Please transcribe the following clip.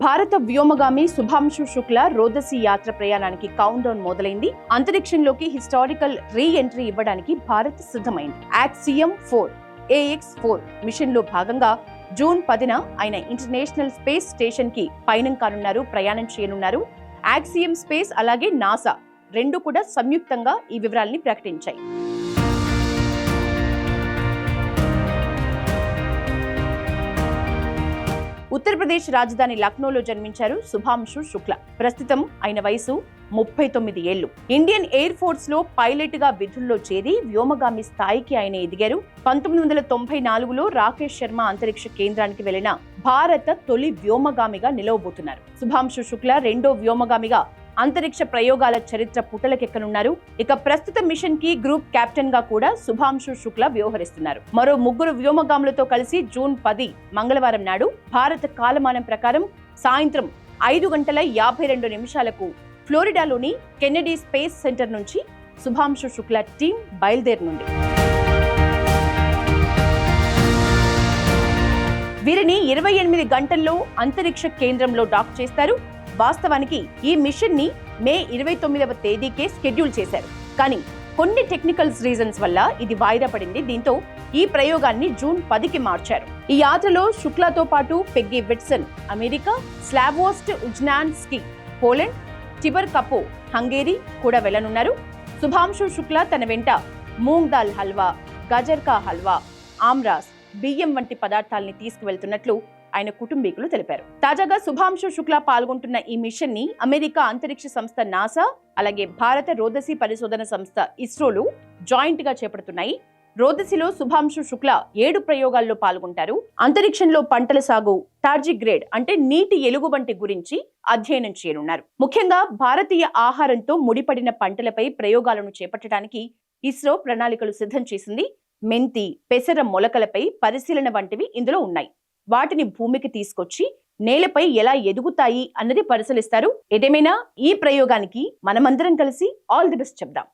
భారత వ్యోమగామి శుభాంశు శుక్ల రోదసి యాత్ర ప్రయాణానికి కౌంట్ డౌన్ మొదలైంది. అంతరిక్షంలోకి హిస్టారికల్ రీ ఎంట్రీ ఇవ్వడానికి భారత్ సిద్ధమైంది. యాక్సియం 4 AX4 మిషన్ లో భాగంగా జూన్ 10న ఆయన ఇంటర్నేషనల్ స్పేస్ స్టేషన్ కి పయనం కానున్నారు, ప్రయాణం చేయనున్నారు. యాక్సియం స్పేస్ అలాగే నాసా రెండు కూడా సంయుక్తంగా ఈ వివరాల్ని ప్రకటించాయి. ఉత్తరప్రదేశ్ రాజధాని లక్నోలో జన్మించారు శుభాంశు శుక్ల. ప్రస్తుతం ఆయన వయసు 39 ఏళ్లు. ఇండియన్ ఎయిర్ ఫోర్స్ లో పైలట్ గా విధుల్లో చేరి వ్యోమగామి స్థాయికి ఆయన ఎదిగారు. 1994లో రాకేష్ శర్మ అంతరిక్ష కేంద్రానికి వెళ్లిన భారత తొలి వ్యోమగామిగా నిలవబోతున్నారు. శుభాంశు శుక్ల రెండో వ్యోమగామిగా అంతరిక్ష ప్రయోగాల చరిత్ర పుటలకెక్కనున్నారు. ఇక ప్రస్తుత మిషన్ కి గ్రూప్ కెప్టెన్ గా కూడా శుభాంశు శుక్ల వ్యవహరిస్తున్నారు. మరో ముగ్గురు వ్యోమగాములతో కలిసి జూన్ 10 మంగళవారం నాడు భారత కాలమానం ప్రకారం సాయంత్రం 5:52 ఫ్లోరిడాలోని కెన్నెడీ స్పేస్ సెంటర్ నుంచి శుభాంశు శుక్ల టీం బయలుదేరనుంది. వీరిని 28 గంటల్లో అంతరిక్ష కేంద్రంలో డాక్ చేస్తారు. వాస్తవానికి ఈ మిషన్ ని మే 29వ తేదీకే షెడ్యూల్ చేశారు. కానీ కొన్ని టెక్నికల్ రీజన్స్ వల్ల ఇది వాయిదా పడింది. దీంతో ఈ ప్రయోగాన్ని జూన్ 10కి మార్చారు. ఈ యాత్రలో శుక్లాతో పాటు Peggy Whitson America, Slawosz Uznanski Poland, Tibor Kapu Hungary కూడా వెళ్లనున్నారు. శుభాంశు శుక్ల తన వెంట మూంగ్ దాల్ హల్వా, గజర్ కా హల్వా, ఆమ్రాస్, బియ్యం వంటి పదార్థాలని తీసుకువెళ్తున్నట్లు ఆయన కుటుంబీకులు తెలిపారు. తాజాగా శుభాంశు శుక్ల పాల్గొంటున్న ఈ మిషన్ ని అమెరికా అంతరిక్ష సంస్థ నాసా అలాగే భారత రోదసి పరిశోధన సంస్థ ఇస్రోలు జాయింట్ గా చేపడుతున్నాయి. రోదసిలో శుభాంశు శుక్ల 7 ప్రయోగాల్లో పాల్గొంటారు. అంతరిక్షంలో పంటల సాగు, టార్జిగ్రేడ్ అంటే నీటి ఎలుగుబంటి గురించి అధ్యయనం చేయనున్నారు. ముఖ్యంగా భారతీయ ఆహారంతో ముడిపడిన పంటలపై ప్రయోగాలను చేపట్టడానికి ఇస్రో ప్రణాళికలు సిద్ధం చేసింది. మెంతి, పెసర మొలకలపై పరిశీలన వంటివి ఇందులో ఉన్నాయి. వాటిని భూమికి తీసుకొచ్చి నేలపై ఎలా ఎదుగుతాయి అన్నది పరిశీలిస్తారు. ఏదేమైనా ఈ ప్రయోగానికి మనమందరం కలిసి ఆల్ ది బెస్ట్ చెప్దాం.